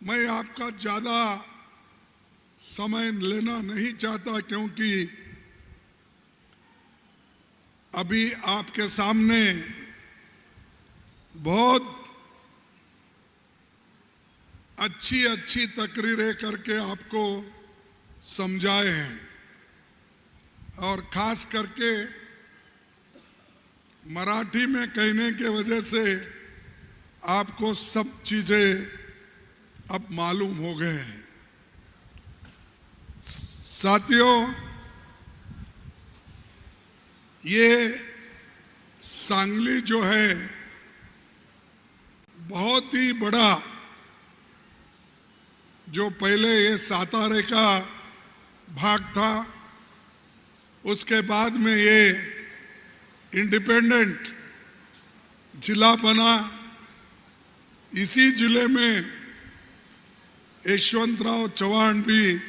मैं आपका ज़्यादा समय लेना नहीं चाहता, क्योंकि अभी आपके सामने बहुत अच्छी अच्छी तकरीरें करके आपको समझाए हैं, और ख़ास करके मराठी में कहने के वजह से आपको सब चीज़ें अब मालूम हो गए हैं। साथियों, ये सांगली जो है बहुत ही बड़ा, जो पहले ये सातारे का भाग था, उसके बाद में ये इंडिपेंडेंट जिला बना। इसी जिले में यशवंतराव चव्हाण भी,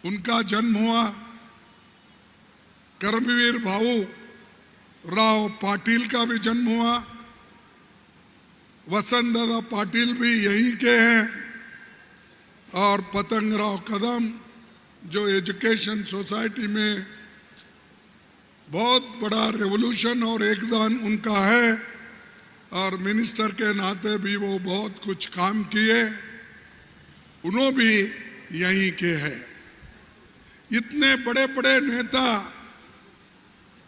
उनका जन्म हुआ। कर्मवीर भाऊ राव पाटिल का भी जन्म हुआ। वसंत दादा पाटिल भी यहीं के हैं, और पतंगराव कदम जो एजुकेशन सोसाइटी में बहुत बड़ा रेवोल्यूशन और योगदान उनका है, और मिनिस्टर के नाते भी वो बहुत कुछ काम किए, उन्होंने भी यहीं के हैं। इतने बड़े बड़े नेता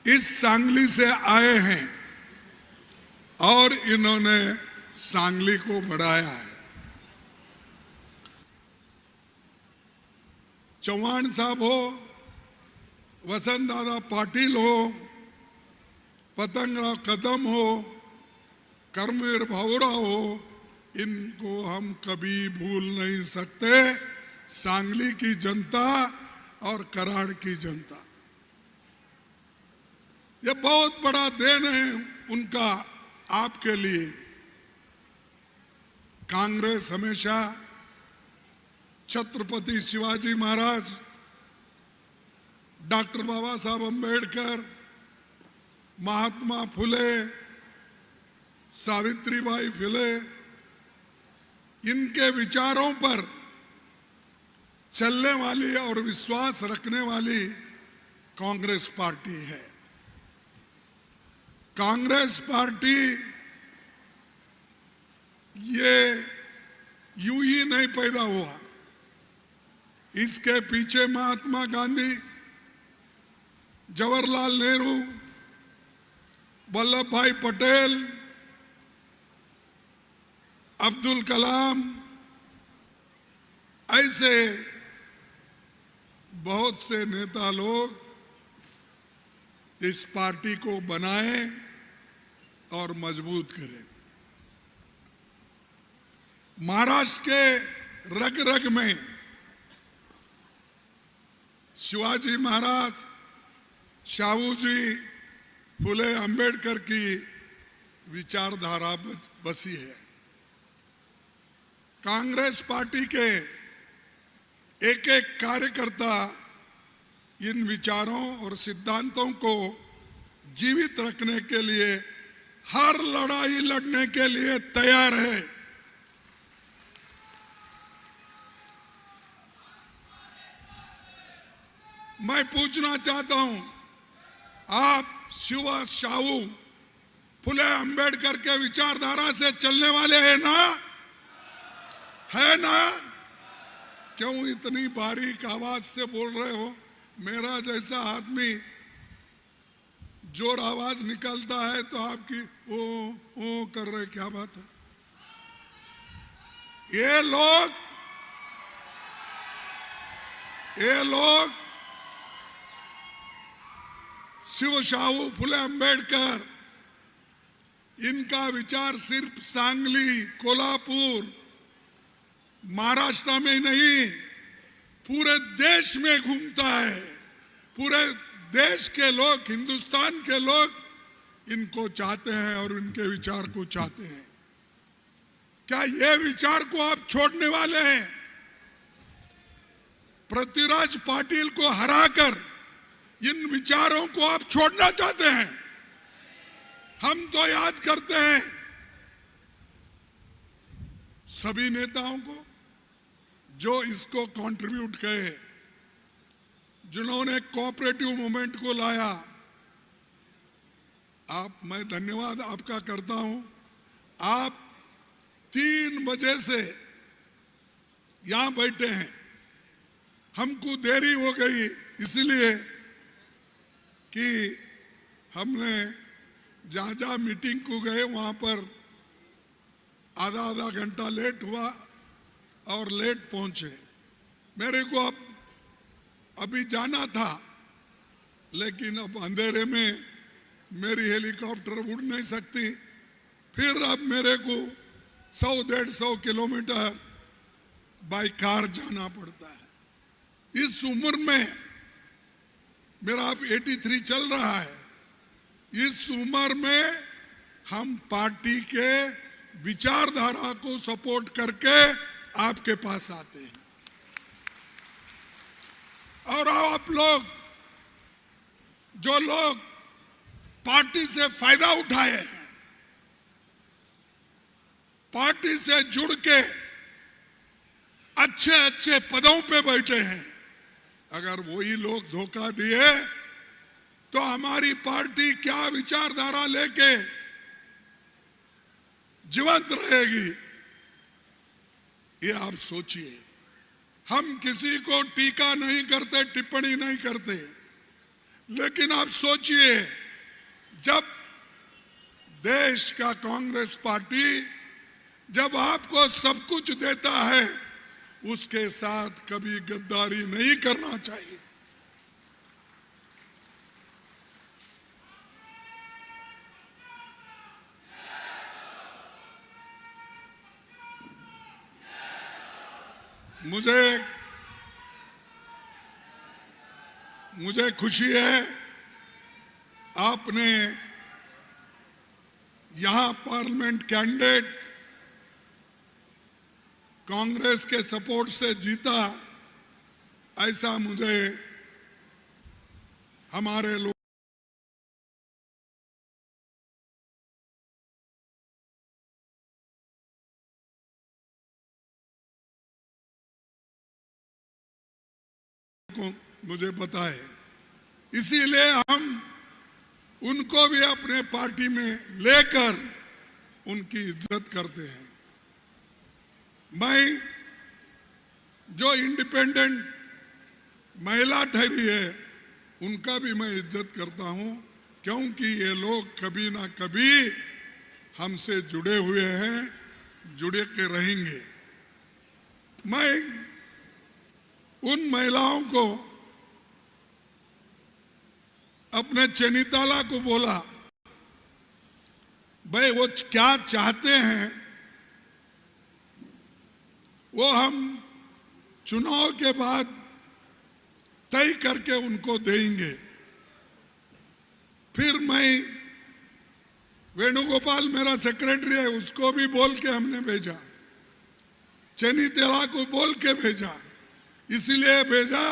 इस सांगली से आए हैं, और इन्होंने सांगली को बढ़ाया है। चौहान साहब हो, वसंत दादा पाटिल हो, पतंगराव कदम हो, कर्मवीर भाऊराव हो, इनको हम कभी भूल नहीं सकते। सांगली की जनता और कराड़ की जनता, ये बहुत बड़ा देन है उनका आपके लिए। कांग्रेस हमेशा छत्रपति शिवाजी महाराज, डॉक्टर बाबा साहब अम्बेडकर, महात्मा फुले, सावित्रीबाई फुले, इनके विचारों पर चलने वाली और विश्वास रखने वाली कांग्रेस पार्टी है। कांग्रेस पार्टी ये यूं ही नहीं पैदा हुआ। इसके पीछे महात्मा गांधी, जवाहरलाल नेहरू, वल्लभ भाई पटेल, अब्दुल कलाम, ऐसे बहुत से नेता लोग इस पार्टी को बनाए और मजबूत करें। महाराष्ट्र के रग रग में शिवाजी महाराज, शाहू जी, फुले, अंबेडकर की विचारधारा बसी है। कांग्रेस पार्टी के एक एक कार्यकर्ता इन विचारों और सिद्धांतों को जीवित रखने के लिए हर लड़ाई लड़ने के लिए तैयार है। मैं पूछना चाहता हूं, आप शिव शाहू फुले अंबेडकर के विचारधारा से चलने वाले हैं ना? है ना? क्यों इतनी बारीक आवाज से बोल रहे हो? मेरा जैसा आदमी जोर आवाज निकलता है तो आपकी ओ कर रहे, क्या बात है? ये लोग शिव शाहू फुले अंबेडकर, इनका विचार सिर्फ सांगली, कोल्हापुर, महाराष्ट्र में नहीं, पूरे देश में घूमता है। पूरे देश के लोग, हिंदुस्तान के लोग इनको चाहते हैं और इनके विचार को चाहते हैं। क्या ये विचार को आप छोड़ने वाले हैं? पृथ्वीराज पाटिल को हराकर इन विचारों को आप छोड़ना चाहते हैं? हम तो याद करते हैं सभी नेताओं को जो इसको कंट्रीब्यूट किए, जिन्होंने कोऑपरेटिव मूवमेंट को लाया, मैं धन्यवाद आपका करता हूं। आप 3 बजे से यहां बैठे हैं। हमको देरी हो गई इसलिए कि हमने जहां जहां मीटिंग को गए वहां पर आधा घंटा लेट हुआ और लेट पहुंचे। मेरे को अभी जाना था, लेकिन अब अंधेरे में मेरी हेलीकॉप्टर उड़ नहीं सकती। फिर अब मेरे को 100-150 किलोमीटर बाई कार जाना पड़ता है। इस उम्र में मेरा अब 83 चल रहा है। इस उम्र में हम पार्टी के विचारधारा को सपोर्ट करके आपके पास आते हैं। और आप लोग, जो लोग पार्टी से फायदा उठाए हैं, पार्टी से जुड़ के अच्छे अच्छे पदों पे बैठे हैं, अगर वही लोग धोखा दिए तो हमारी पार्टी क्या विचारधारा लेके जीवंत रहेगी, ये आप सोचिए। हम किसी को टीका नहीं करते, टिप्पणी नहीं करते, लेकिन आप सोचिए, जब देश का कांग्रेस पार्टी जब आपको सब कुछ देता है, उसके साथ कभी गद्दारी नहीं करना चाहिए। मुझे खुशी है आपने यहां पार्लियामेंट कैंडिडेट कांग्रेस के सपोर्ट से जीता, ऐसा मुझे हमारे लोग मुझे पता है। इसीलिए हम उनको भी अपने पार्टी में लेकर उनकी इज्जत करते हैं। मैं जो इंडिपेंडेंट महिला ठहरी है, उनका भी मैं इज्जत करता हूं, क्योंकि ये लोग कभी ना कभी हमसे जुड़े हुए हैं, जुड़े के रहेंगे। मैं उन महिलाओं को, अपने चैनीताला को बोला, भाई वो क्या चाहते हैं वो हम चुनाव के बाद तय करके उनको देंगे। फिर मैं, वेणुगोपाल मेरा सेक्रेटरी है, उसको भी बोल के हमने भेजा, चैनीताला को बोल के भेजा। इसलिए भेजा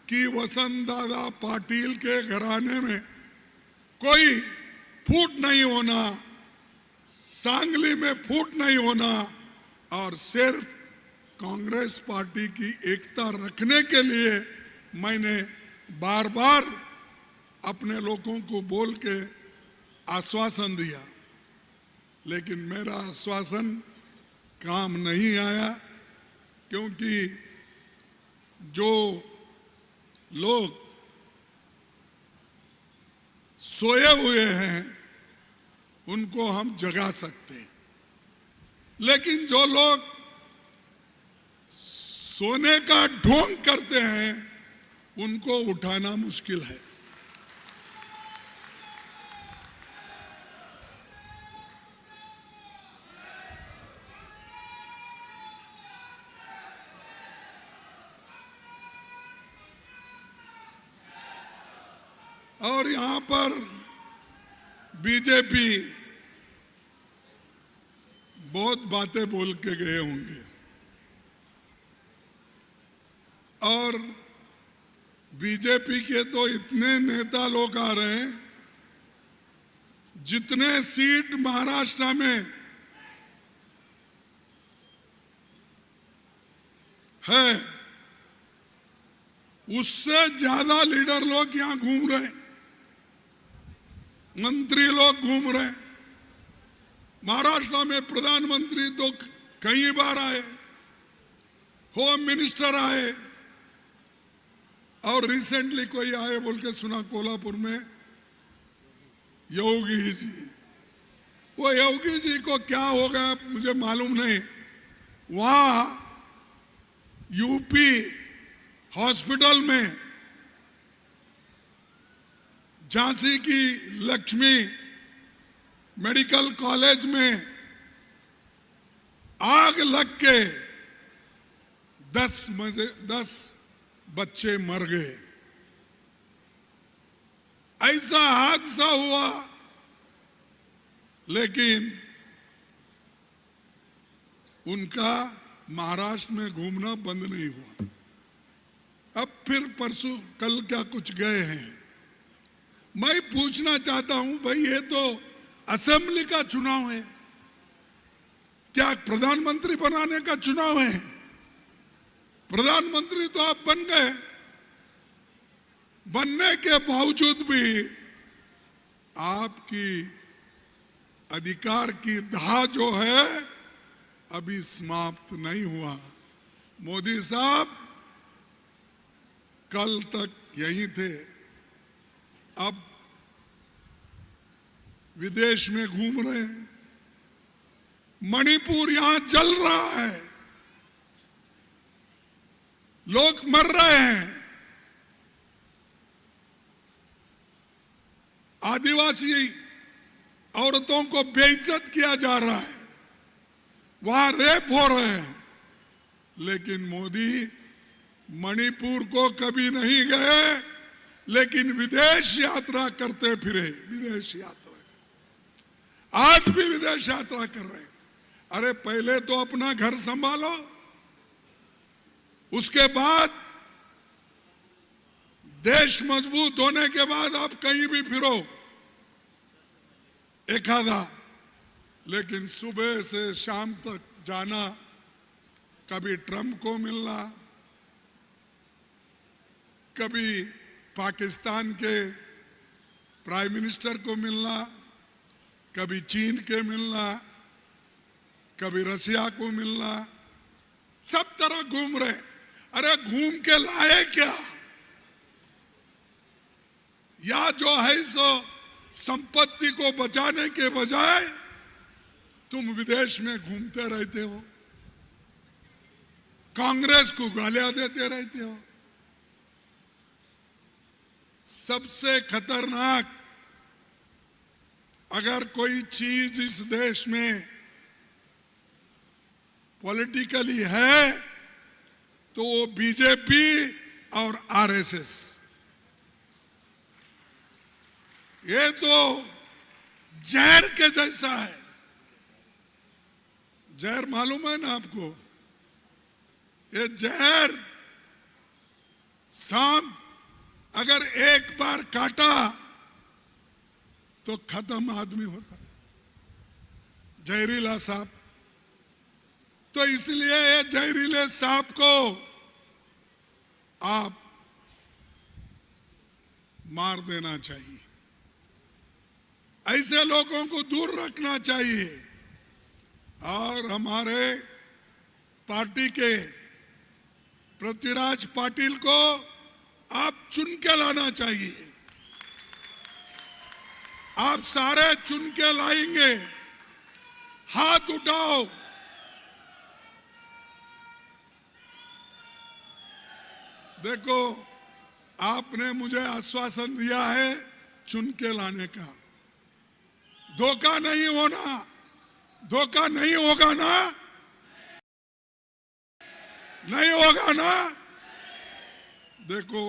कि वसंत दादा पाटिल के घराने में कोई फूट नहीं होना, सांगली में फूट नहीं होना, और सिर्फ कांग्रेस पार्टी की एकता रखने के लिए मैंने बार बार अपने लोगों को बोल के आश्वासन दिया, लेकिन मेरा आश्वासन काम नहीं आया, क्योंकि जो लोग सोए हुए हैं उनको हम जगा सकते हैं, लेकिन जो लोग सोने का ढोंग करते हैं उनको उठाना मुश्किल है। और यहां पर बीजेपी बहुत बातें बोल के गए होंगे, और बीजेपी के तो इतने नेता लोग आ रहे हैं, जितने सीट महाराष्ट्र में है, उससे ज्यादा लीडर लोग यहां घूम रहे, मंत्री लोग घूम रहे। महाराष्ट्र में प्रधानमंत्री तो कई बार आए, होम मिनिस्टर आए, और रिसेंटली कोई आए बोल के सुना कोल्हापुर में, योगी जी। वो योगी जी को क्या हो गया मुझे मालूम नहीं। वहां यूपी हॉस्पिटल में झांसी की लक्ष्मी मेडिकल कॉलेज में आग लग के 10 बच्चे मर गए। ऐसा हादसा हुआ, लेकिन उनका महाराष्ट्र में घूमना बंद नहीं हुआ। अब फिर परसों कल क्या कुछ गए हैं। मैं पूछना चाहता हूं, भाई ये तो असेंबली का चुनाव है, क्या प्रधानमंत्री बनाने का चुनाव है? प्रधानमंत्री तो आप बन गए, बनने के बावजूद भी आपकी अधिकार की दाह जो है अभी समाप्त नहीं हुआ। मोदी साहब कल तक यही थे, अब विदेश में घूम रहे हैं। मणिपुर यहां जल रहा है, लोग मर रहे हैं, आदिवासी औरतों को बेइज्जत किया जा रहा है, वहां रेप हो रहे हैं। लेकिन मोदी मणिपुर को कभी नहीं गए, लेकिन विदेश यात्रा करते फिरे, विदेश यात्रा कर, आज भी विदेश यात्रा कर रहे हैं। अरे पहले तो अपना घर संभालो, उसके बाद देश मजबूत होने के बाद आप कहीं भी फिरो एक आधा, लेकिन सुबह से शाम तक जाना, कभी ट्रंप को मिलना, कभी पाकिस्तान के प्राइम मिनिस्टर को मिलना, कभी चीन के मिलना, कभी रशिया को मिलना, सब तरह घूम रहे। अरे घूम के लाए क्या? या जो है सो संपत्ति को बचाने के बजाय तुम विदेश में घूमते रहते हो, कांग्रेस को गालियां देते रहते हो। सबसे खतरनाक अगर कोई चीज इस देश में पॉलिटिकली है तो वो बीजेपी और आरएसएस। ये तो जहर के जैसा है। जहर मालूम है ना आपको? ये जहर सांप अगर एक बार काटा तो खत्म आदमी होता है, जहरीला सांप। तो इसलिए ये जहरीले सांप को आप मार देना चाहिए, ऐसे लोगों को दूर रखना चाहिए। और हमारे पार्टी के पृथ्वीराज पाटिल को आप चुन के लाना चाहिए। आप सारे चुन के लाएंगे, हाथ उठाओ। देखो, आपने मुझे आश्वासन दिया है चुन के लाने का। धोखा नहीं होना, धोखा नहीं होगा ना? नहीं होगा ना? देखो,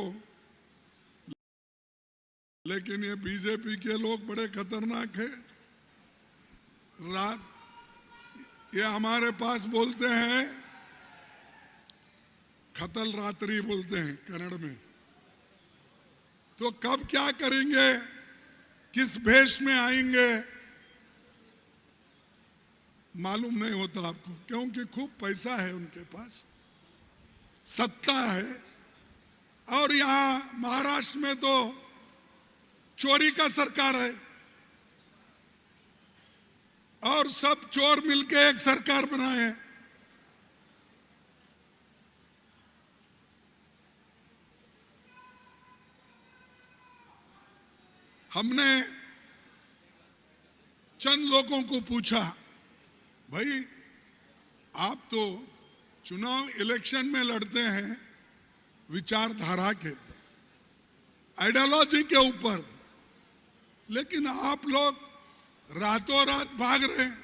लेकिन ये बीजेपी के लोग बड़े खतरनाक है। रात ये हमारे पास बोलते हैं, खतल रात्रि बोलते हैं कन्नड़ में। तो कब क्या करेंगे, किस भेष में आएंगे, मालूम नहीं होता आपको, क्योंकि खूब पैसा है उनके पास। सत्ता है, और यहां महाराष्ट्र में तो चोरी का सरकार है, और सब चोर मिलके एक सरकार बनाए हैं। हमने चंद लोगों को पूछा, भाई आप तो चुनाव इलेक्शन में लड़ते हैं विचारधारा के ऊपर, आइडियोलॉजी के ऊपर, लेकिन आप लोग रातों रात भाग रहे हैं,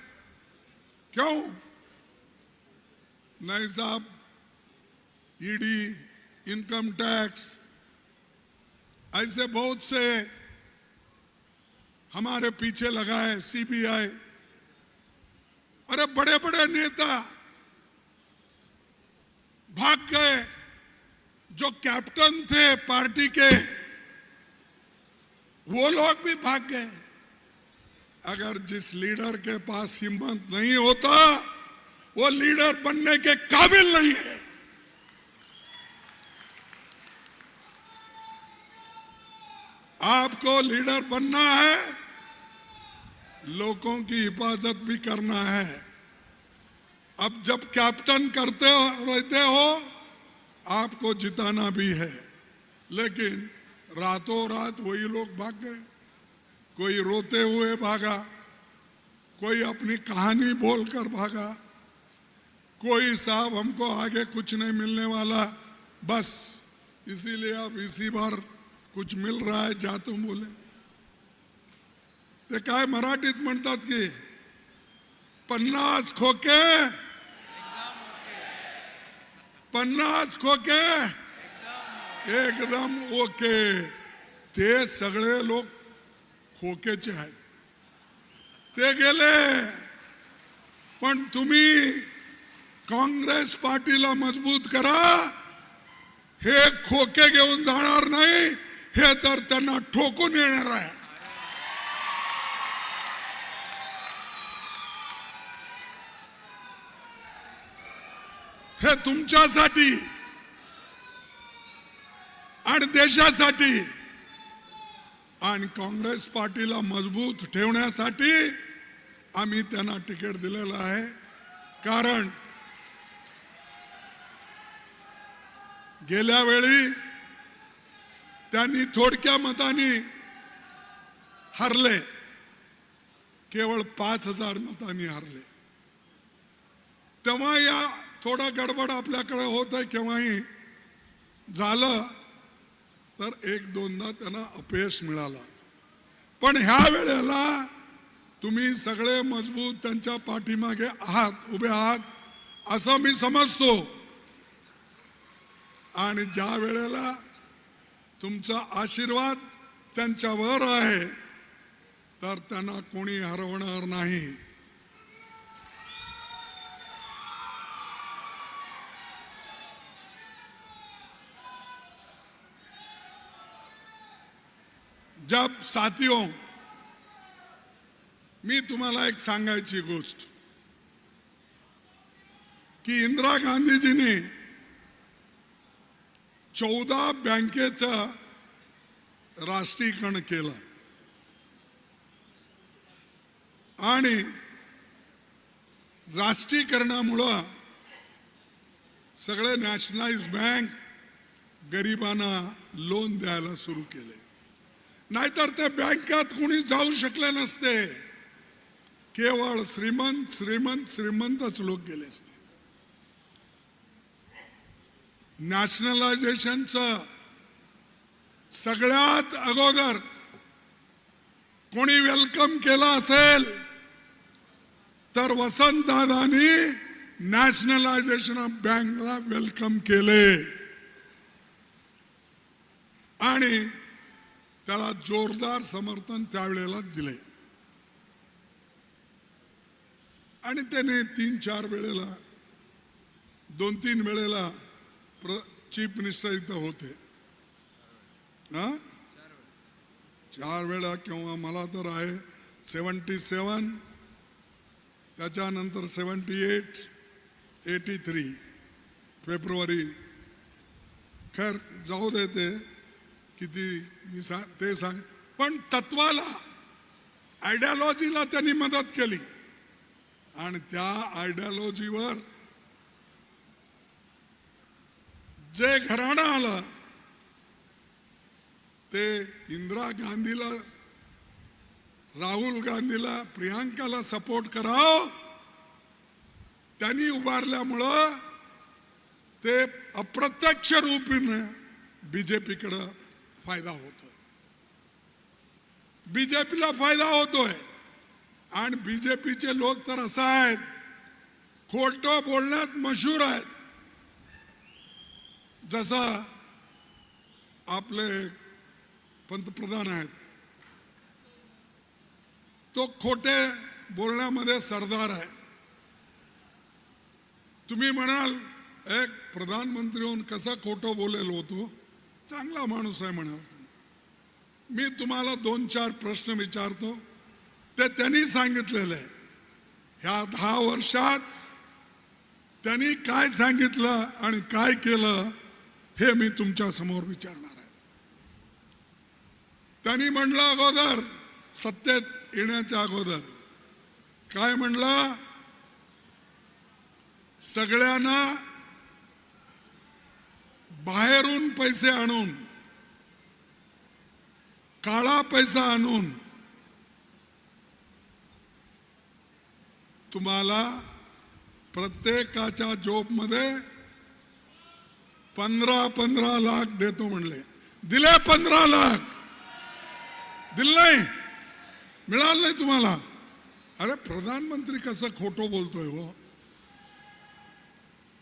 क्यों? नहीं साहब, ईडी, इनकम टैक्स, ऐसे बहुत से हमारे पीछे लगा है, सीबीआई। अरे बड़े बड़े नेता भाग गए, जो कैप्टन थे पार्टी के वो लोग भी भाग गए। अगर जिस लीडर के पास हिम्मत नहीं होता, वो लीडर बनने के काबिल नहीं है। आपको लीडर बनना है, लोगों की हिफाजत भी करना है। अब जब कैप्टन करते रहते हो, आपको जिताना भी है, लेकिन रातों रात वही लोग भाग गए। कोई रोते हुए भागा, कोई अपनी कहानी बोलकर भागा, कोई साहब हमको आगे कुछ नहीं मिलने वाला, बस इसीलिए अब इसी बार कुछ मिल रहा है जातो बोले। ते काय मराठीत म्हणतात की 50 खोके 50 खोके एकदम ओके। ते सगळे लोक खोकेचे आहेत, ते गेले, पण तुम्ही काँग्रेस पार्टीला मजबूत करा। हे खोके घेऊन जाणार नाही, हे तर त्यांना ठोकून येणार आहे। हे तुमच्यासाठी आणि देशासाठी आणि काँग्रेस पार्टीला मजबूत ठेवण्यासाठी आम्ही त्यांना तिकीट दिलेलं आहे। कारण गेल्या वेळी त्यांनी थोडक्या मतांनी हरले, केवळ 5000 मतांनी हरले। तेव्हा या थोडा गडबड आपल्याकडे होत आहे, केव्हाही झालं तर एक दोनदा त्यांना अपयश मिळाला। पण ह्या वेळेला तुम्ही सगळे मजबूत त्यांच्या पाठीमागे आहात, उभे आहात असं मी समजतो। आणि ज्या वेळेला तुमचा आशीर्वाद त्यांच्यावर आहे, तर त्यांना कोणी हरवणार नाही। जब साथियों, मी तुम्हाला एक सांगायची गोष्ट की इंदिरा गांधीजींनी 14 बँकेचं राष्ट्रीयकरण केलं आणि राष्ट्रीयकरणामुळे सगळे नॅशनलाइज बँक गरिबांना लोन द्यायला सुरू केले। नाहीतर ते बँकेत कोणी जाऊ शकले नसते, केवळ श्रीमंत श्रीमंत श्रीमंतच लोक गेले असते। नॅशनलायझेशनचं सगळ्यात अगोदर कोणी वेलकम केलं असेल तर वसंतदादांनी नॅशनलायझेशन ऑफ बँकला वेलकम केले आणि त्याला जोरदार समर्थन त्यावेळेला दिले। आणि त्याने 3-4 वेळेला 2-3 वेळेला चीफ मिनिस्टर इथं होते। 4 वेळा किंवा मला तर आहे 77, त्याच्यानंतर 78, 83 फेब्रुवारी खैर जाऊ दे ते किती ते सांग, पण तत्वाला आयडियोलॉजीला त्यांनी मदत केली आणि त्या आयडियोलॉजीवर जे घराणं आलं ते इंदिरा गांधीला, राहुल गांधीला, प्रियांकाला सपोर्ट करावं त्यांनी उभारल्यामुळं ते अप्रत्यक्ष रूपाने बीजेपीकडे फायदा होतोय, बीजेपीला फायदा होतोय. आणि बीजेपीचे लोक तर असं आहेत, खोटं बोलण्यात मशहूर आहेत. जसा आपले पंतप्रधान आहेत, तो खोटे बोलण्यामध्ये सरदार आहे. तुम्ही म्हणाल एक प्रधानमंत्री होऊन कसा खोटं बोलेल होतो, चांगला माणूस आहे म्हणाल तुम्ही. मी तुम्हाला 2-4 प्रश्न विचारतो, ते त्यांनी सांगितलेलं आहे. ह्या 10 वर्षात त्यांनी काय सांगितलं आणि काय केलं हे मी तुमच्या समोर विचारणार आहे. त्यांनी म्हणलं अगोदर, सत्तेत येण्याच्या अगोदर काय म्हणलं, सगळ्यांना बाहेरून पैसे आणून, काळा पैसा आणून तुम्हाला प्रत्येकाच्या जॉबमध्ये 15-15 लाख देतो म्हणले. दिले 15 लाख? दिले नाही? मिळालं नाही तुम्हाला? अरे प्रधानमंत्री कसं खोटं बोलतोय हो,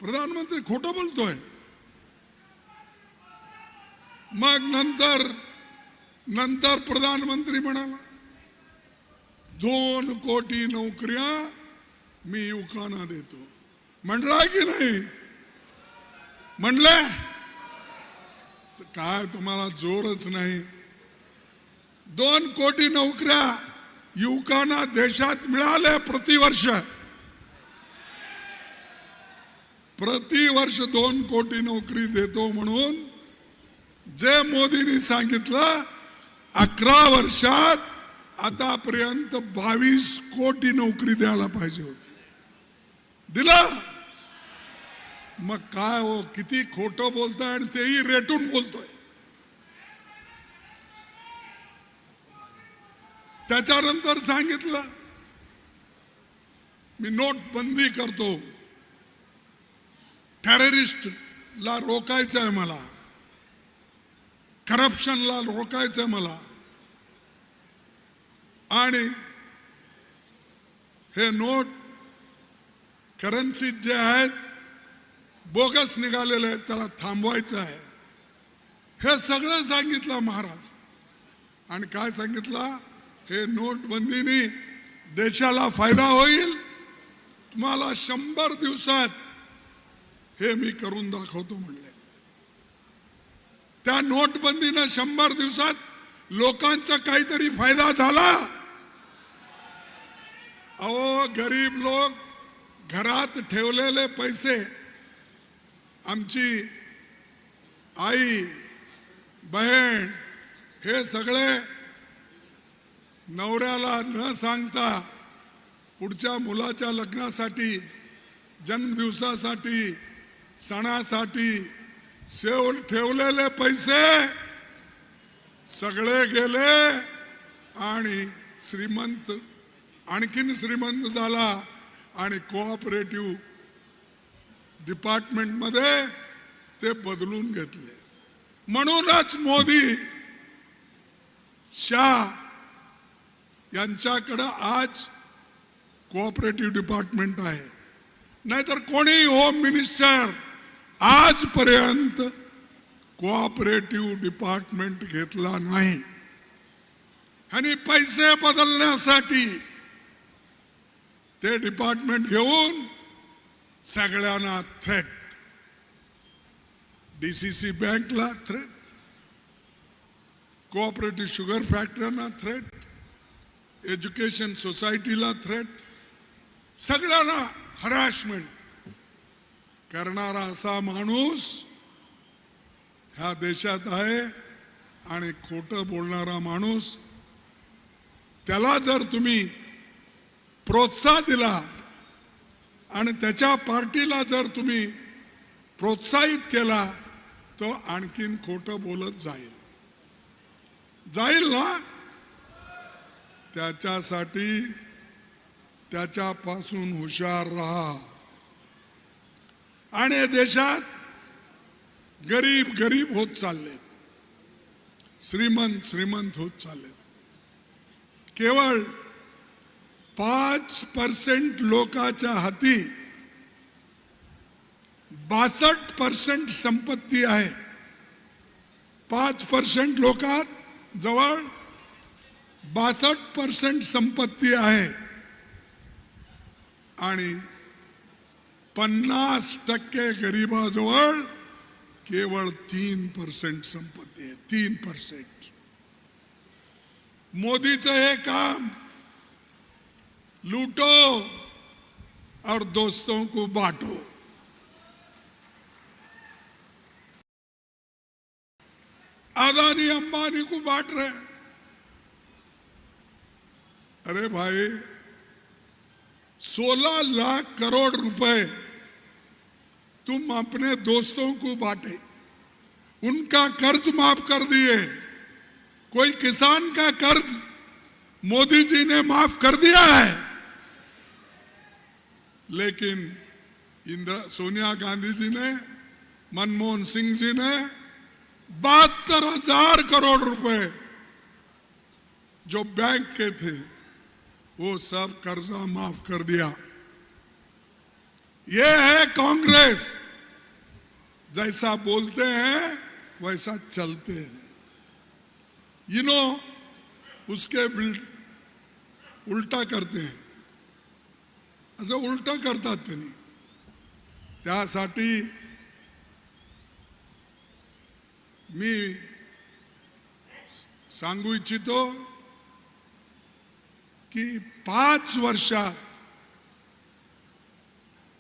प्रधानमंत्री खोटं बोलतोय. मग नंतर प्रधानमंत्री म्हणाला 2 कोटी नोकऱ्या मी युवकांना देतो. म्हणला की नाही? म्हणले? काय तुम्हाला जोरच नाही. 2 कोटी नोकऱ्या युवकांना देशात मिळाल्या प्रतिवर्ष. प्रतिवर्ष 2 कोटी नोकरी देतो म्हणून जे मोदींनी सांगितलं, 11 वर्षात आतापर्यंत 22 कोटी नोकरी द्यायला पाहिजे होती. दिला? मग काय हो, किती खोटं बोलताय आणि तेही रेटून बोलतोय. त्याच्यानंतर सांगितलं मी नोटबंदी करतो, टेररिस्टला रोकायचं आहे मला, करप्शनला रोकायचं आहे मला. आणि हे नोट करन्सी जे आहेत बोगस निघालेले आहेत त्याला थांबवायचं आहे. हे सगळं सांगितलं महाराज. आणि काय सांगितलं, हे नोटबंदीने देशाला फायदा होईल, तुम्हाला 100 दिवसात हे मी करून दाखवतो म्हणले. त्या नोटबंदीने 100 दिवसात लोकांचा काहीतरी फायदा झाला? अहो गरीब लोक घरात ठेवलेले पैसे, आमची आई बहीण हे सगळे नवऱ्याला न सांगता पुढच्या मुलाच्या लग्नासाठी, जन्मदिवसासाठी, सणासाठी ठेवलेले पैसे सगळे गेले आणि श्रीमंत आणखीन श्रीमंत झाला आणि कोऑपरेटिव्ह डिपार्टमेंट मध्ये ते बदलून घेतले. म्हणूनच मोदी शाह यांच्याकडे आज कोऑपरेटिव्ह डिपार्टमेंट आहे. नाहीतर कोणी होम मिनिस्टर आजपर्यंत कोऑपरेटिव्ह डिपार्टमेंट घेतला नाही. आणि पैसे बदलण्यासाठी ते डिपार्टमेंट घेऊन सगळ्यांना थ्रेट, डीसीसी बँकला थ्रेट, कोऑपरेटिव्ह शुगर फॅक्टरीना थ्रेट, एज्युकेशन सोसायटीला थ्रेट, सगळ्यांना हरॅशमेंट करणारा असा माणूस ह्या देशात आहे आणि खोटं बोलणारा माणूस त्याला जर तुम्ही प्रोत्साहन दिला आणि त्याच्या पार्टीला जर तुम्ही प्रोत्साहित केला तो आणखीन खोटं बोलत जाईल ना. त्याच्यासाठी त्याच्यापासून हुशार राहा. आणि देशात गरीब होत चाललेत, श्रीमंत होत चाललेत. केवळ 5% लोकांच्या हाती 62% संपत्ती आहे. 5% लोकात जवळ 62% संपत्ती आहे आणि 50% गरिबाजवळ केवळ 3% संपत्ती आहे. 3%. मोदीचं हे काम लूटो और दोस्तों को बांटो. अदानी अंबानी को बांट रहे. अरे भाई 16 लाख करोड़ रुपए तुम अपने दोस्तों को बांटे, उनका कर्ज माफ कर दिए. कोई किसान का कर्ज मोदी जी ने माफ कर दिया है, लेकिन सोनिया गांधी जी ने, मनमोहन सिंह जी ने 72,000 करोड़ रुपए जो बैंक के थे वो सब कर्जा माफ कर दिया. ये है कांग्रेस. जैसा बोलते हैं वैसा चलते हैं. उसके उल्टा करते हैं. असं उलट करतात त्यांनी. त्यासाठी मी सांगू इच्छितो की 5 वर्षात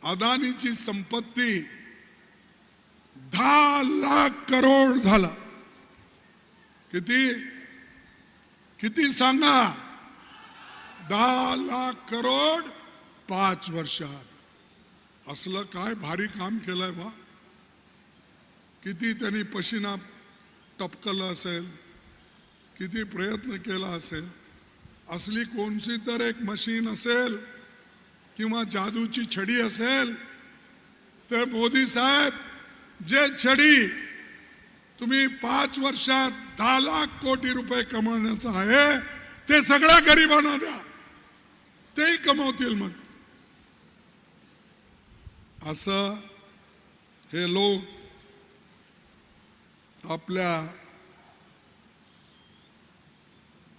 अदानीची संपत्ती 10 लाख करोड झाला. किती सांगा? 10 लाख करोड 5 वर्षात. असलं काय भारी काम केलंय बा. किती त्यांनी पसीना टपकलं असेल, किती प्रयत्न केला असेल. असली कोणती तर एक मशीन असेल किंवा जादूची छडी असेल तर मोदी साहेब, जे छडी तुम्ही 5 वर्षात 10 लाख कोटी रुपये कमवण्याचं आहे ते सगळ्या गरिबांना द्या, तेही कमवतील. मग असं हे लोक आपल्या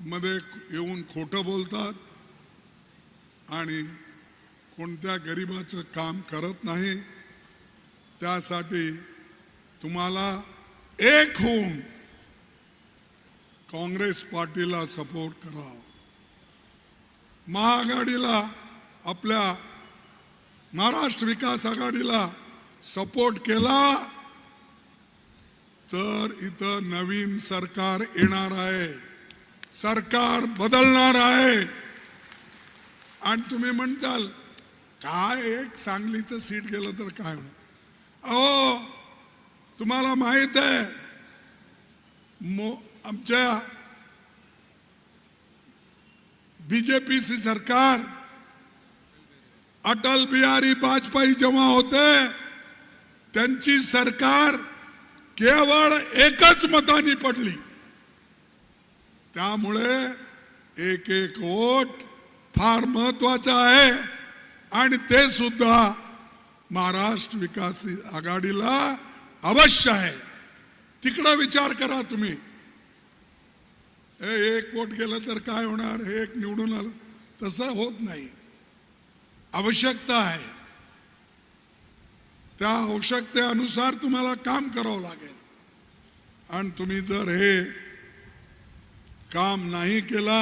मध्ये येऊन खोटं बोलतात आणि कोणत्या गरिबाचं काम करत नाही. त्यासाठी तुम्हाला एक होऊन काँग्रेस पार्टीला सपोर्ट करावा. महाआघाडीला, आपल्या महाराष्ट्र विकास आघाडीला सपोर्ट केला तर इथं नवीन सरकार येणार आहे, सरकार बदलणार आहे. आणि तुम्ही म्हणताल काय एक सांगलीचं सीट गेलं तर काय होणार? अहो, तुम्हाला माहित आहे आमच्या बीजेपीची सरकार, अटल बिहारी वाजपेयी जेव्हा होते त्यांची सरकार केवळ एकच मताने पडली. त्यामुळे एक वोट फार महत्वाचा आहे आणि ते सुद्धा महाराष्ट्र विकास आघाडीला अवश्य आहे. तिकडे विचार करा तुम्ही. एक वोट गेलं तर काय होणार, हे एक निवडून आलं, तसं होत नाही. आवश्यकता आहे, त्या आवश्यकतेनुसार तुम्हाला काम करावं लागेल. आणि तुम्ही जर हे काम नाही केला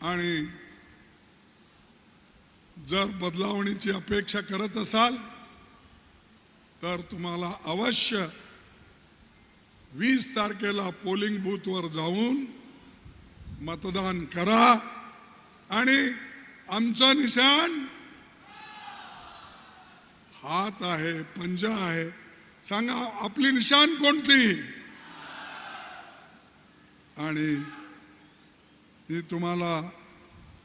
आणि जर बदलावणीची अपेक्षा करत असाल तर तुम्हाला अवश्य 20 तारखेला पोलिंग बूथवर जाऊन मतदान करा आणि आमचं निशाण हात आहे, पंजा आहे. सांगा आपली निशाण कोणती? आणि मी तुम्हाला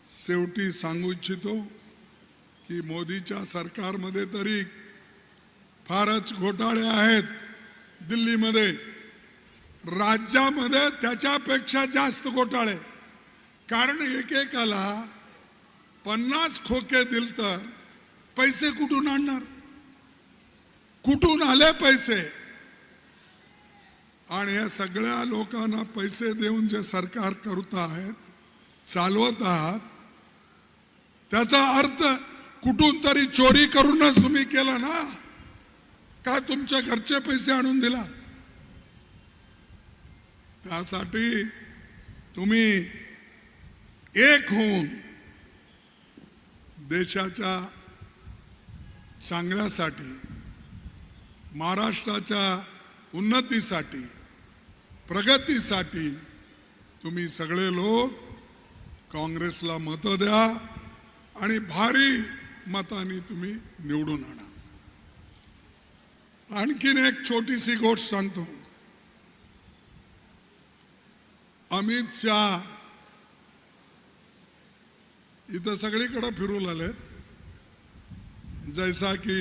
शेवटी सांगू इच्छितो की मोदीच्या सरकारमध्ये तरी फारच घोटाळे आहेत. दिल्लीमध्ये, राज्यामध्ये त्याच्यापेक्षा जास्त घोटाळे. कारण एकेकाला 50 खोके दिल तर पैसे कुठून आणणार? कुठून आले पैसे? आणि या सगळ्या लोकांना पैसे देऊन जे सरकार करत आहेत, चालवत आहात, त्याचा अर्थ कुठून तरी चोरी करूनच तुम्ही केला ना? का तुमच्या घरचे पैसे आणून दिला? त्यासाठी तुम्ही एक होऊन देशाच्या चांगल्यासाठी, महाराष्ट्राच्या उन्नतीसाठी, प्रगतीसाठी तुम्ही सगळे लोक काँग्रेसला मत द्या आणि भारी मतांनी तुम्ही निवडून आणा. आणखीन एक छोटीशी गोष्ट सांगतो. अमित शाह इथं सगळीकडे फिरू लागले. जैसा कि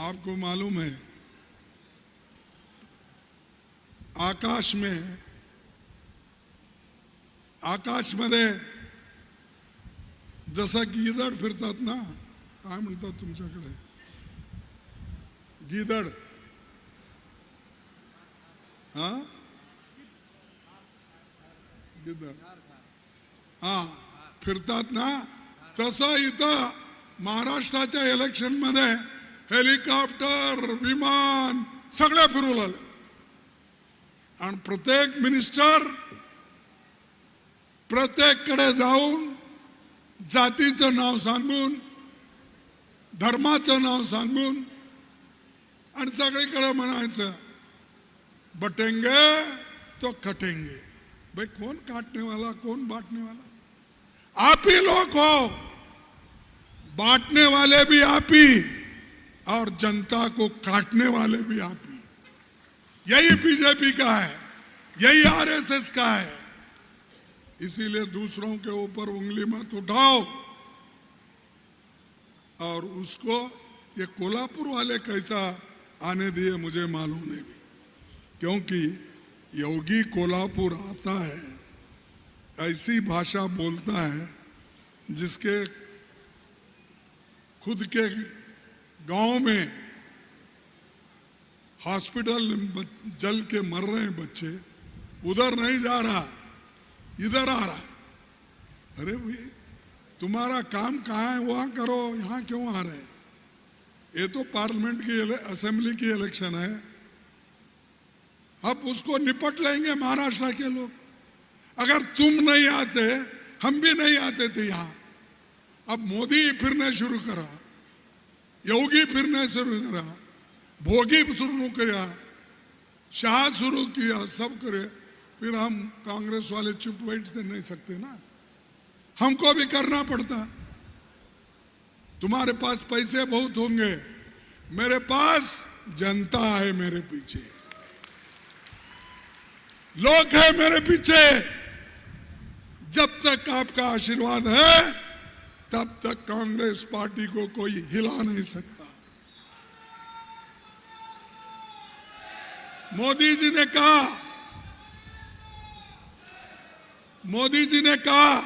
आपको मालूम है, आकाश मध्ये जसं गिधड फिरतात ना, काय म्हणतात तुमच्याकडे? गिधड, हा गिधड, हा फिरतात ना, तसं इथं महाराष्ट्राच्या इलेक्शन मध्ये हेलिकॉप्टर, विमान सगळे फिरू लागले. आणि प्रत्येक मिनिस्टर प्रत्येककडे जाऊन जातीचं नाव सांगून, धर्माचं नाव सांगून आणि सगळीकडे म्हणायचं बटेंगे तो कटेंगे. भाई कौन काटने वाला, कौन बांटने वाला? आप ही लोग हो. बांटने वाले भी आप ही और जनता को काटने वाले भी आप ही. यही बीजेपी का है, यही आरएसएस का है. इसीलिए दूसरों के ऊपर उंगली मत उठाओ. और उसको ये कोल्हापुर वाले कैसा आने दिए मुझे मालूम नहीं भी, क्योंकि योगी कोल्हापुर आता है, ऐसी भाषा बोलता है जिसके खुद के गांव में हॉस्पिटल जल के मर रहे हैं बच्चे, उधर नहीं जा रहा, इधर आ रहा. अरे भाई तुम्हारा काम कहाँ है, वहाँ करो, यहाँ क्यों आ रहे? ये तो पार्लियामेंट की, असेंबली की इलेक्शन है. अब उसको निपट लेंगे महाराष्ट्र के लोग. अगर तुम नहीं आते, हम भी नहीं आते थे यहाँ. अब मोदी फिरने शुरू करा, योगी फिरने शुरू करा, भोगी शुरू किया, शाह शुरू किया, सब करे. फिर हम कांग्रेस वाले चुप बैठ नहीं सकते ना, हमको भी करना पड़ता. तुम्हारे पास पैसे बहुत होंगे, मेरे पास जनता है मेरे पीछे, लोग हैं मेरे पीछे. जब तक आपका आशीर्वाद है तब तक कांग्रेस पार्टी को कोई हिला नहीं सकता. मोदी जी ने कहा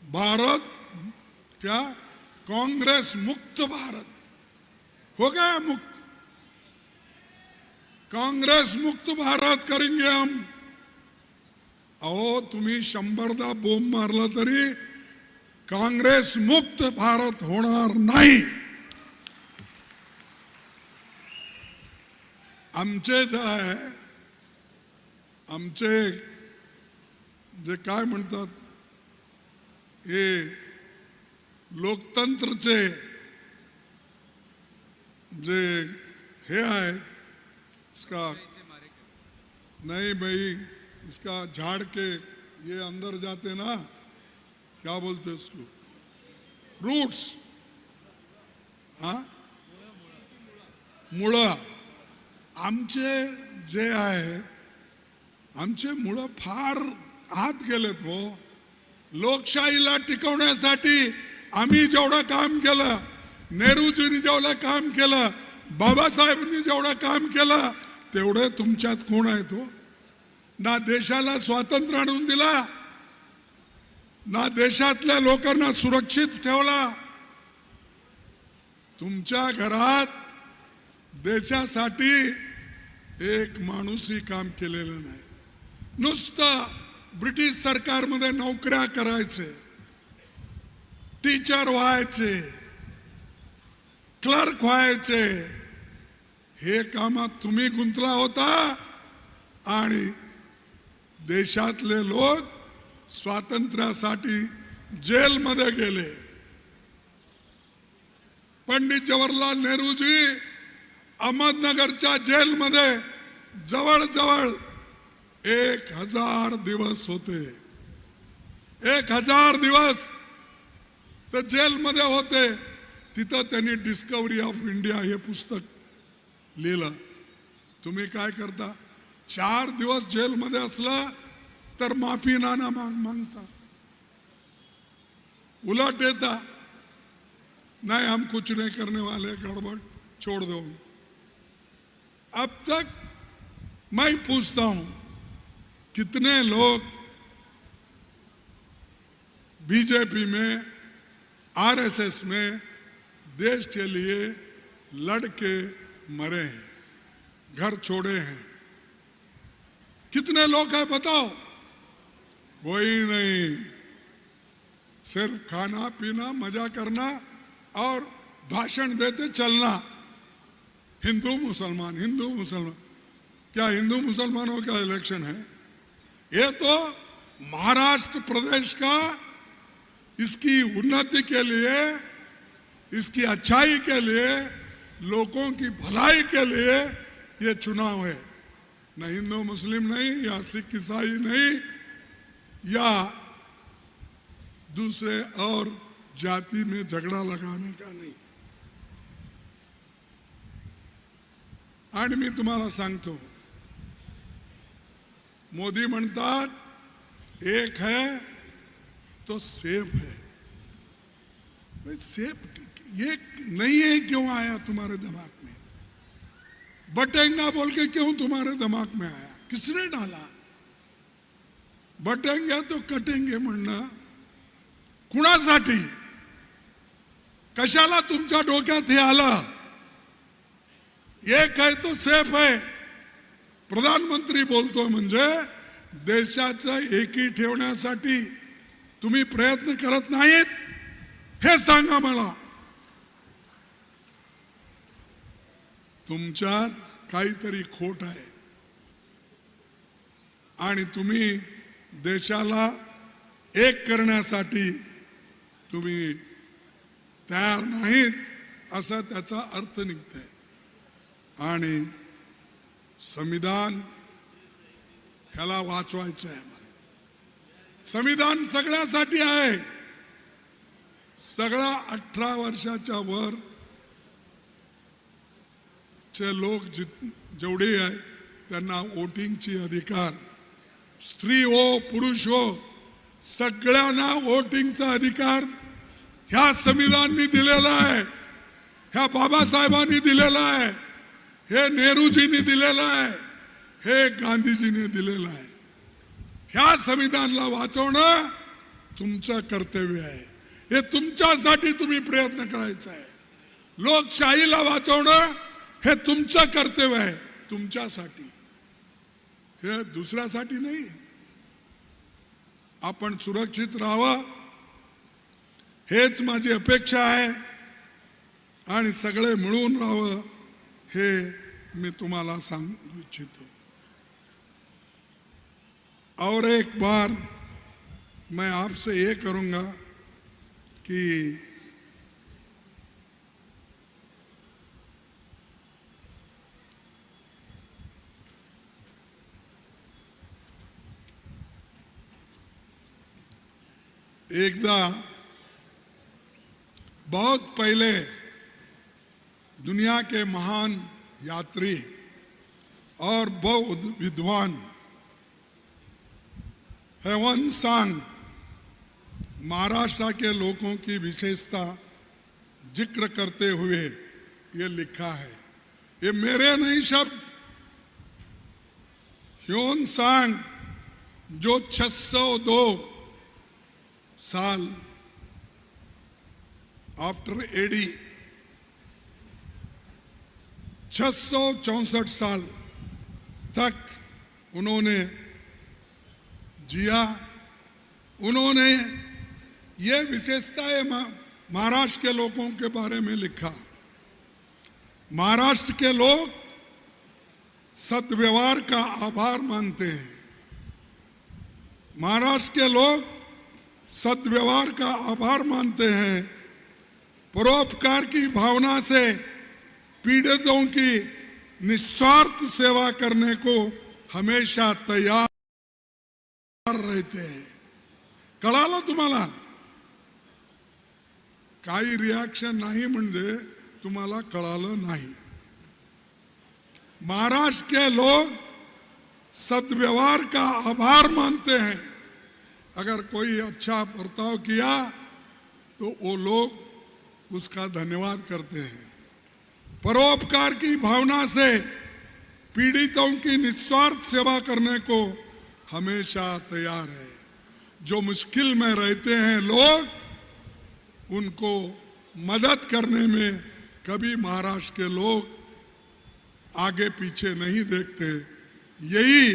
भारत क्या कांग्रेस मुक्त भारत हो गया. मुक्त कांग्रेस मुक्त भारत करेंगे हम. अहो तुम्ही 100दा बोंब मारला तरी कांग्रेस मुक्त भारत होणार नाही. आमचे जे आहे, आमचे जे काय म्हणतात, हे लोकतंत्रचे जे हे आहे इसका नहीं भाई, इसका झाड़ के ये अंदर जाते ना, क्या बोलते उसको, रूट्स, हाँ, मुळं. आमचे जे आहे, आमचे मुळं फार आत गेलेत हो. लोकशाहीला टिकवण्यासाठी आम्ही जेवढं काम केलं, नेहरूजींनी जेवढं काम केलं, बाबासाहेबांनी जेवढं काम केलं, तेवढे तुमच्यात कोण आहे तो? ना देशाला स्वातंत्र्य आणून दिला, ना देशातल्या लोकांना सुरक्षित ठेवला. तुमच्या घरात देशासाठी एक माणूसही काम केलेलं नाही. नुसतं ब्रिटिश सरकारमध्ये नोकऱ्या करायचे, टीचर व्हायचे, क्लर्क व्हायचे, हे कामात तुम्ही गुंतला होता. आणि देशातले लोक स्वातंत्र्यासाठी जेलमध्ये गेले. पंडित जवाहरलाल नेहरूजी अहमदनगरच्या जेलमध्ये जवळजवळ 1000 दिवस होते. 1000 दिवस ते जेलमध्ये होते. तिथं त्यांनी डिस्कवरी ऑफ इंडिया हे पुस्तक लिहिलं. तुम्ही काय करता? 4 दिवस जेलमध्ये असला तर माफीनामा मागता, उलट देता, नहीं हम कुछ नहीं करने वाले, गड़बड़ छोड़ दो. अब तक मैं पूछता हूं, कितने लोग बीजेपी में, आरएसएस में देश के लिए लड़के मरे हैं, घर छोड़े हैं? कितने लोग हैं बताओ? कोई नहीं. सिर्फ खाना पीना, मजा करना और भाषण देते चलना. हिंदू मुसलमान, हिंदू मुसलमान. क्या हिंदू मुसलमानों का इलेक्शन है? ये तो महाराष्ट्र प्रदेश का, इसकी उन्नति के लिए, इसकी अच्छाई के लिए, लोगों की भलाई के लिए ये चुनाव है. न हिंदू मुस्लिम नहीं, या सिख ईसाई नहीं, या दूसरे और जाति में झगड़ा लगाने का नहीं. आणि मी तुम्हाला सांगतो, मोदी म्हणतात एक है तो सेफ है. भाई सेफ ये नहीं है, क्यों आया तुम्हारे दिमाग में? बटेंगा बोल के क्यों तुम्हारे दिमाग में आया? किसने डाला? बटेंगे तो कटेंगे म्हणणं कुणासाठी, कशाला तुमच्या डोक्यात हे आलं? एक है तो सेफ है. प्रधानमंत्री बोलतो म्हणजे देशाचं एकी ठेवण्यासाठी तुम्ही प्रयत्न करत नाहीत, हे सांगा मला. तुमच्यात काहीतरी खोट आहे आणि तुम्ही देशाला एक करण्यासाठी तुम्ही तयार नाहीत, असा त्याचा अर्थ निघतोय. आणि संविधान ह्याला वाचवायचं आहे. संविधान सगळ्यासाठी आहे. सगळा 18 वर्षाच्या वर चे लोक जेवढे आहे त्यांना वोटिंगची अधिकार, स्त्री हो पुरुष हो सगळ्यांना वोटिंगचा अधिकार ह्या संविधानाने दिलेला आहे. ह्या बाबासाहेबांनी दिलेला आहे, हे नेहरूजींनी दिलेला आहे, हे गांधीजींनी दिलेला आहे. ह्या संविधानाला वाचवणं तुमचं कर्तव्य आहे. हे तुमच्यासाठी तुम्ही प्रयत्न करायचा आहे. लोकशाहीला वाचवणं हे तुमचं कर्तव्य आहे, तुमच्यासाठी, हे दुसऱ्यासाठी नाही. आपण सुरक्षित राहावं हेच माझी अपेक्षा आहे आणि सगळे मिळून राहावं हे मी तुम्हाला सांगू इच्छितो. और एक बार मैं आपसे ये करूंगा कि एकदा बहुत पहले दुनिया के महान यात्री और बौद्ध विद्वान ह्वेन सांग महाराष्ट्र के लोगों की विशेषता जिक्र करते हुए ये लिखा है। ये मेरे नहीं शब्द, ह्वेन सांग जो 602 साल आफ्टर एडी 664 साल तक उन्होंने जिया। उन्होंने ये विशेषताएं महाराष्ट्र के लोगों के बारे में लिखा। महाराष्ट्र के लोग सद्व्यवहार का आभार मानते हैं। महाराष्ट्र के लोग सद्व्यवहार का आभार मानते हैं। परोपकार की भावना से पीड़ितों की निस्वार्थ सेवा करने को हमेशा तैयार रहते हैं। कळालं तुम्हाला? काही रिएक्शन नाही म्हणजे तुम्हाला कळालं नाही। महाराष्ट्र के लोग सद्व्यवहार का आभार मानते हैं। अगर कोई अच्छा बर्ताव किया तो वो लोग उसका धन्यवाद करते हैं। परोपकार की भावना से पीड़ितों की निस्वार्थ सेवा करने को हमेशा तैयार है। जो मुश्किल में रहते हैं लोग, उनको मदद करने में कभी महाराष्ट्र के लोग आगे पीछे नहीं देखते। यही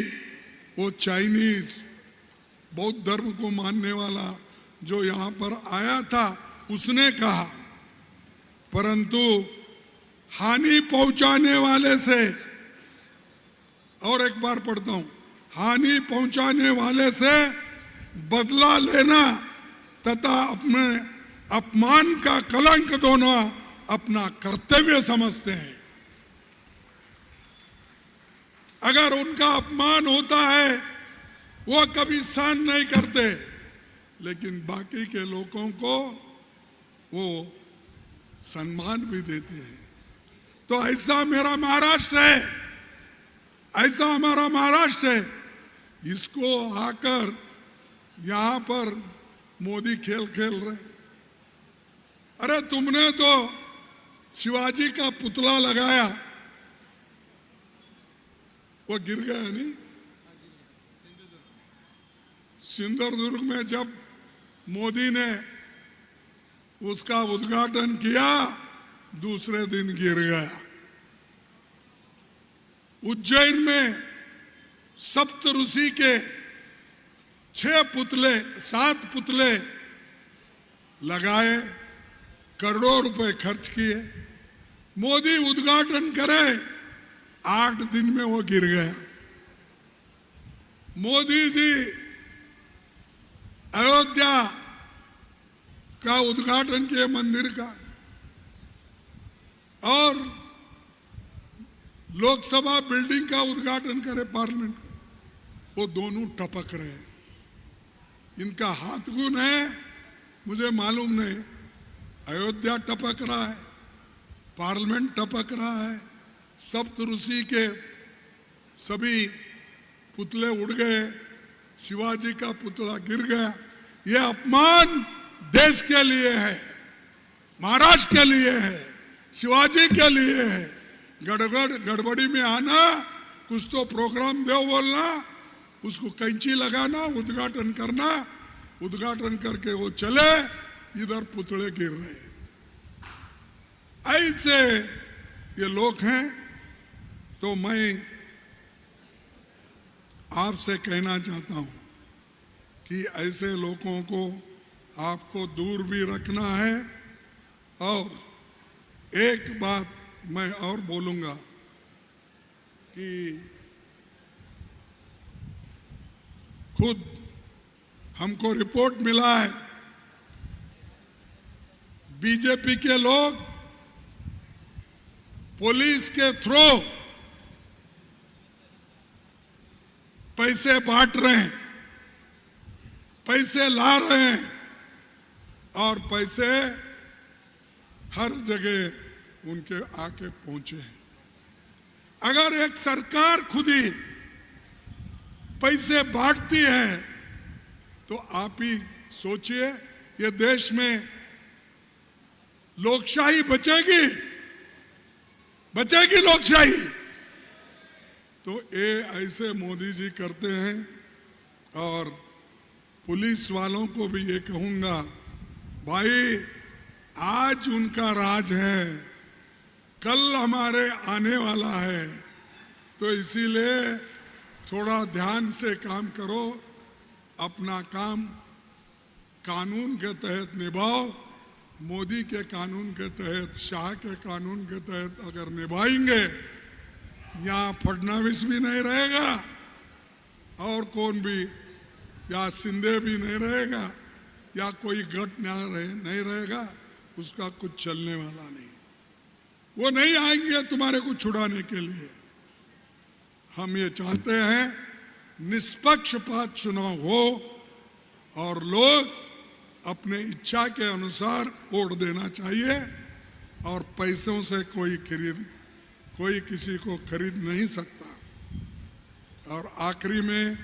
वो चाइनीज बौद्ध धर्म को मानने वाला जो यहाँ पर आया था उसने कहा। परंतु हानि पहुंचाने वाले से, और एक बार पढ़ता हूं, हानि पहुंचाने वाले से बदला लेना तथा अपने अपमान का कलंक धोना अपना कर्तव्य समझते हैं। अगर उनका अपमान होता है वो कभी सहन नहीं करते, लेकिन बाकी के लोगों को वो सम्मान भी देते हैं। तो ऐसा मेरा महाराष्ट्र है, ऐसा हमारा महाराष्ट्र है। इसको आकर यहाँ पर मोदी खेल खेल रहे। अरे तुमने तो शिवाजी का पुतला लगाया, वो गिर गया नहीं? सिंधुदुर्ग में जब मोदी ने उसका उद्घाटन किया, दूसरे दिन गिर गया। उज्जैन में सप्त ऋषि के 7 पुतले लगाए, करोड़ों रुपए खर्च किए। मोदी उद्घाटन करे, 8 दिन में वो गिर गया। मोदी जी अयोध्या का उद्घाटन किए मंदिर का, और लोकसभा बिल्डिंग का उद्घाटन करे पार्लियामेंट का, वो दोनों टपक रहे। इनका हाथ गुण है मुझे मालूम नहीं। अयोध्या टपक रहा है, पार्लियामेंट टपक रहा है, सप्त ऋषि के सभी पुतले उड़ गए, शिवाजी का पुतला गिर गया। ये अपमान देश के लिए है, महाराष्ट्र के लिए है, शिवाजी के लिए है। गड़बड़ी में आना, कुछ तो प्रोग्राम दो बोलना, उसको कैंची लगाना, उद्घाटन करना, उद्घाटन करके वो चले, इधर पुतले गिर रहे। ऐसे ये लोग हैं। तो मैं आपसे कहना चाहता हूं कि ऐसे लोगों को आपको दूर भी रखना है। और एक बात मैं और बोलूंगा कि खुद हमको रिपोर्ट मिला है, बीजेपी के लोग पुलिस के थ्रू पैसे बांट रहे हैं, पैसे ला रहे हैं, और पैसे हर जगह उनके आके पहुंचे हैं। अगर एक सरकार खुद ही पैसे बांटती है तो आप ही सोचिए ये देश में लोकशाही बचेगी? बचेगी लोकशाही? तो ये ऐसे मोदी जी करते हैं। और पुलिस वालों को भी ये कहूंगा, भाई आज उनका राज है, कल हमारे आने वाला है, तो इसीलिए थोड़ा ध्यान से काम करो, अपना काम कानून के तहत निभाओ। मोदी के कानून के तहत, शाह के कानून के तहत अगर निभाएंगे, यहाँ फडणवीस भी नहीं रहेगा और कौन भी, या शिंदे भी नहीं रहेगा, या कोई गठ नहीं रहेगा, उसका कुछ चलने वाला नहीं। वो नहीं आएंगे तुम्हारे को छुड़ाने के लिए। हम ये चाहते हैं निष्पक्षपात चुनाव हो और लोग अपने इच्छा के अनुसार वोट देना चाहिए, और पैसों से कोई किसी को खरीद नहीं सकता। और आखिरी में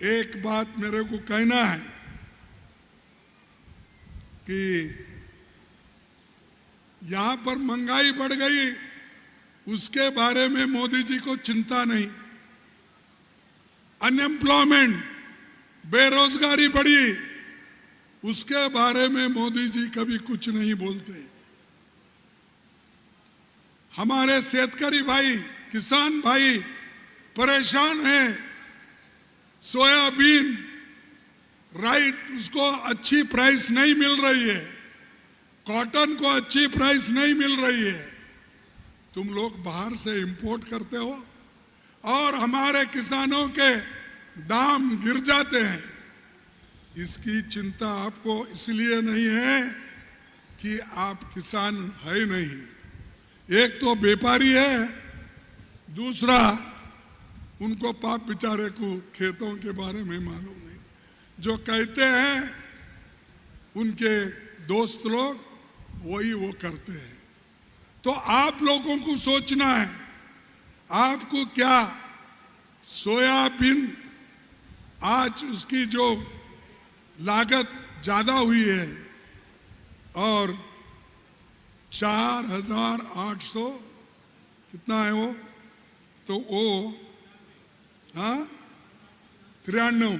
एक बात मेरे को कहना है कि यहां पर महंगाई बढ़ गई, उसके बारे में मोदी जी को चिंता नहीं। अनएम्प्लॉयमेंट, बेरोजगारी बढ़ी, उसके बारे में मोदी जी कभी कुछ नहीं बोलते। हमारे शेतकारी भाई, किसान भाई परेशान हैं। सोयाबीन, राइट, उसको अच्छी प्राइस नहीं मिल रही है, कॉटन को अच्छी प्राइस नहीं मिल रही है। तुम लोग बाहर से इंपोर्ट करते हो और हमारे किसानों के दाम गिर जाते हैं। इसकी चिंता आपको इसलिए नहीं है कि आप किसान है नहीं। एक तो व्यापारी है, दूसरा उनको पाप बेचारे को खेतों के बारे में मालूम नहीं। जो कहते हैं उनके दोस्त लोग, वही वो करते हैं। तो आप लोगों को सोचना है, आपको क्या सोयाबीन आज उसकी जो लागत ज्यादा हुई है और 4,800 कितना है वो, तो वो 93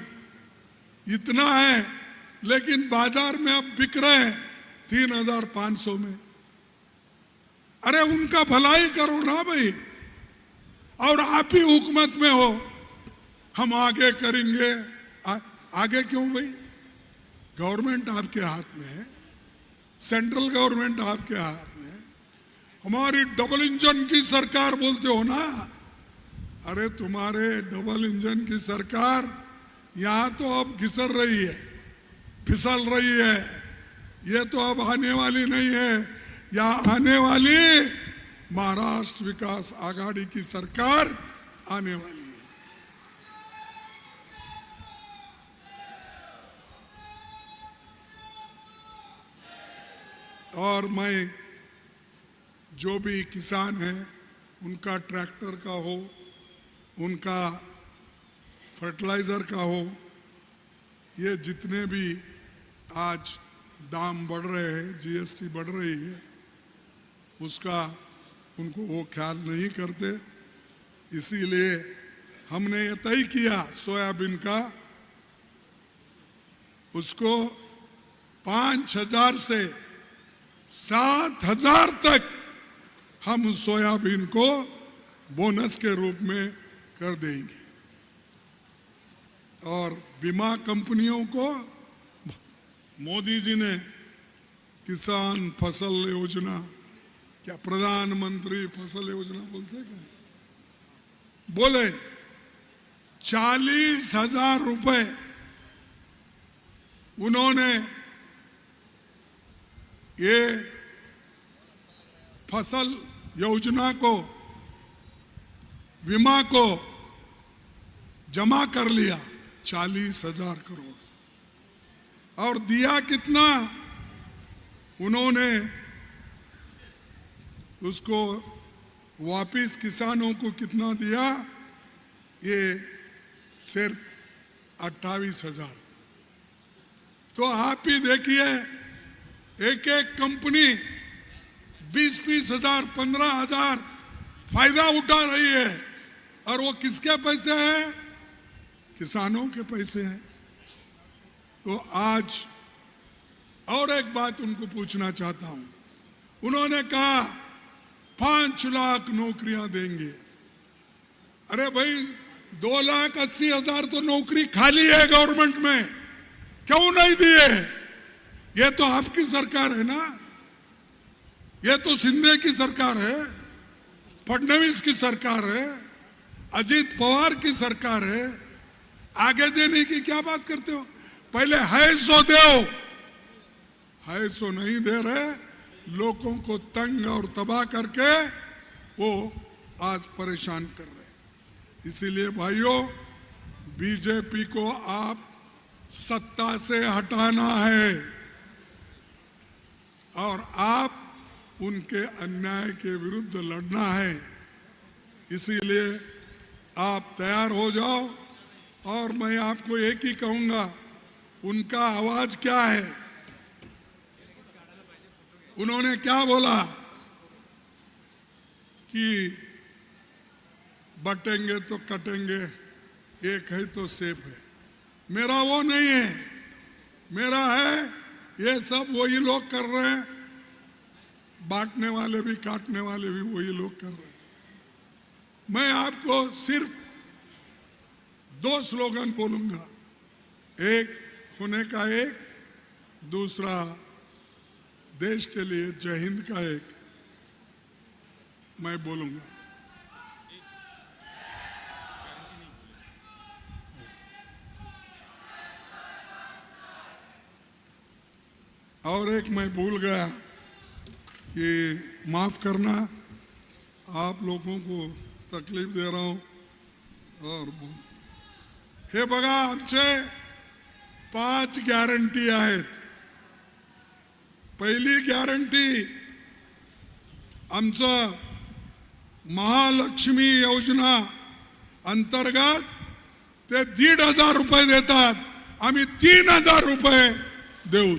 इतना है, लेकिन बाजार में अब बिक रहे हैं 3,500 में। अरे उनका भलाई करो ना भाई, और आप ही हुकूमत में हो, हम आगे करेंगे। आगे क्यों भाई? गवर्नमेंट आपके हाथ में है, सेंट्रल गवर्नमेंट आपके हाथ में है। हमारी डबल इंजन की सरकार बोलते हो ना, अरे तुम्हारे डबल इंजन की सरकार यहाँ तो अब घिसर रही है, फिसल रही है। ये तो अब आने वाली नहीं है, यहाँ आने वाली महाराष्ट्र विकास आघाड़ी की सरकार आने वाली है। और मैं जो भी किसान हैं, उनका ट्रैक्टर का हो, उनका फर्टिलाइज़र का हो, ये जितने भी आज दाम बढ़ रहे हैं, जीएसटी बढ़ रही है, उसका उनको वो ख्याल नहीं करते। इसीलिए हमने ये तय किया सोयाबीन का, उसको 5,000 से 7,000 तक हम सोयाबीन को बोनस के रूप में कर देंगे। और बीमा कंपनियों को मोदी जी ने किसान फसल योजना, क्या प्रधानमंत्री फसल योजना बोलते क्या, बोले 40,000 रुपए उन्होंने ये फसल योजना को, बीमा को जमा कर लिया, 40,000 करोड़। और दिया कितना, उन्होंने उसको वापिस किसानों को कितना दिया, ये सिर्फ 28,000। तो आप ही देखिए, एक एक कंपनी 20-20 हजार, 15,000 फायदा उठा रही है, और वो किसके पैसे हैं? किसानों के पैसे हैं। तो आज और एक बात उनको पूछना चाहता हूं। उन्होंने कहा 5 लाख नौकरियां देंगे। अरे भाई, 2,80,000 तो नौकरी खाली है गवर्नमेंट में, क्यों नहीं दिए? ये तो आपकी सरकार है ना, ये तो शिंदे की सरकार है, फडणवीस की सरकार है, अजीत पवार की सरकार है। आगे देने की क्या बात करते हो? पहले है सो दो, है सो नहीं दे रहे, लोगों को तंग और तबाह करके वो आज परेशान कर रहे हैं। इसीलिए भाइयों, बीजेपी को आप सत्ता से हटाना है, और आप उनके अन्याय के विरुद्ध लड़ना है। इसीलिए आप तैयार हो जाओ। और मैं आपको एक ही कहूंगा, उनका आवाज क्या है? उन्होंने क्या बोला कि बटेंगे तो कटेंगे, एक है तो सेफ है। मेरा वो नहीं है, मेरा है ये सब वही लोग कर रहे हैं, बांटने वाले भी काटने वाले भी वही लोग कर रहे हैं। मैं आपको सिर्फ 2 स्लोगन बोलूंगा, एक होने का एक, दूसरा देश के लिए जय हिंद का एक मैं बोलूंगा। और एक मैं भूल गया कि माफ करना, आप लोगों को तकलीफ दे रहा हूं। और हे बघा, आमचे 5 गॅरंटी आहेत। पहिली गॅरंटी, आमचं महालक्ष्मी योजना अंतर्गत ते 1,500 रुपये देतात, आम्ही 3,000 रुपये देऊ।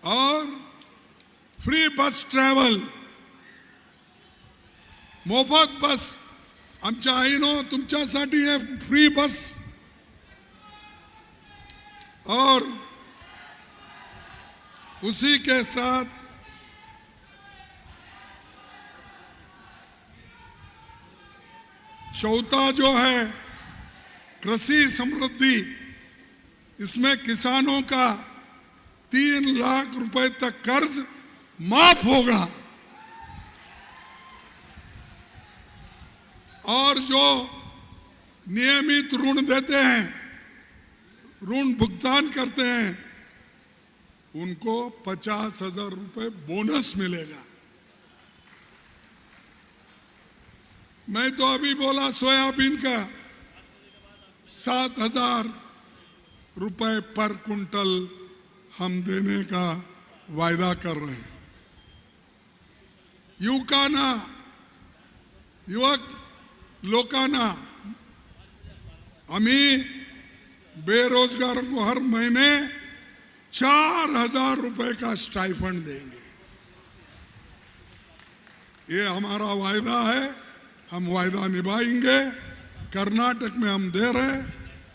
और फ्री बस ट्रॅव्हल, मोफत बस आमच्या आईनो तुमच्यासाठी है, फ्री बस। और उसी के साथ चौथा जो है कृषि समृद्धि, इसमें किसानों का 3 लाख रुपए तक कर्ज माफ होगा। और जो नियमित ऋण देते हैं, ऋण भुगतान करते हैं, उनको 50,000 रुपए बोनस मिलेगा। मैं तो अभी बोला सोयाबीन का 7,000 रुपए पर कुंटल हम देने का वायदा कर रहे हैं। युवक लोकांना आम्ही बेरोजगारों को हर महीने 4,000 रुपए का स्टाइफंड देंगे। ये हमारा वायदा है, हम वायदा निभाएंगे। कर्नाटक में हम दे रहे हैं,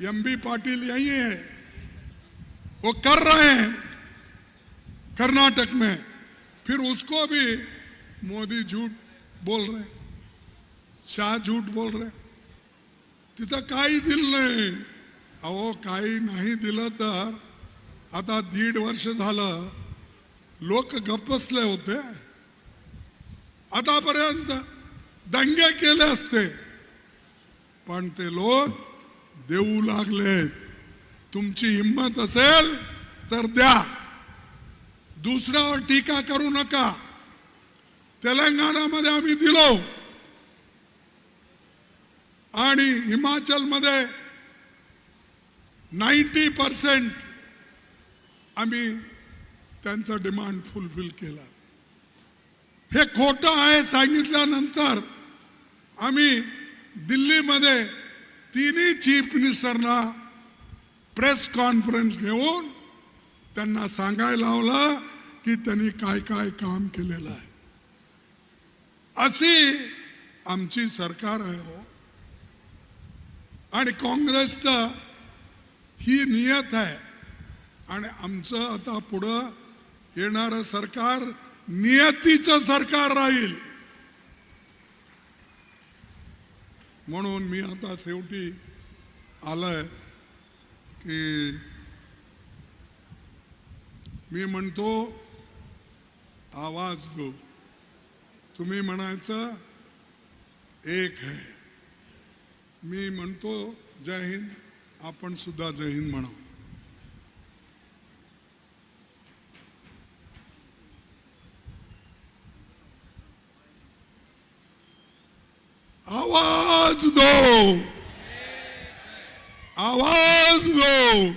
एमबी पाटिल यही है, वो कर रहे हैं कर्नाटक में। फिर उसको भी मोदी झूठ बोल रहे, शाह झूठ बोल रहे, तिथं काही दिलं नाही। अहो, काही नाही दिलं तर आता 1.5 वर्ष झालं लोक गप्प बसले होते। आतापर्यंत दंगे केले असते, पण ते लोक देऊ लागलेत। तुमची हिम्मत असेल तर द्या, दुसऱ्यावर टीका करू नका। तेलंगणामध्ये आम्ही दिलो, आणि हिमाचलमध्ये 90% आम्ही त्यांचा डिमांड फुलफिल केला. हे खोटं आहे सांगितल्यानंतर आम्ही दिल्लीमध्ये तिन्ही चीफ मिनिस्टरना प्रेस कॉन्फरन्स घेऊन त्यांना सांगायला लावलं की त्यांनी काय काय काम केलेलं आहे. अशी आमची सरकार आहे हो. आणि काँग्रेसचं ही नियत आहे. आणि आमचं आता पुढं येणारं सरकार नियतीचं सरकार राहील. म्हणून मी आता शेवटी आलोय की मी म्हणतो आवाज दो. तुम्ही म्हणायचं एक है. मी म्हणतो जय हिंद. आपण सुद्धा जय हिंद म्हणू. आवाज दो, आवाज दो,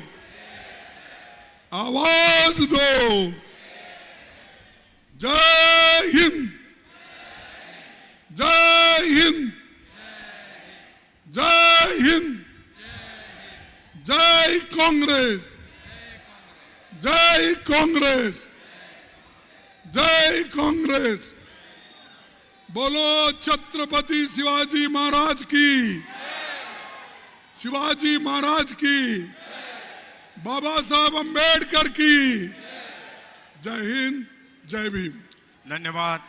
आवाज दो. जय हिंद, जय हिंद, जय हिंद, जय कांग्रेस, जय कांग्रेस, जय कांग्रेस. बोलो छत्रपति शिवाजी महाराज की, शिवाजी महाराज की, बाबा साहब अंबेडकर की. जय हिंद, जय भीम. धन्यवाद.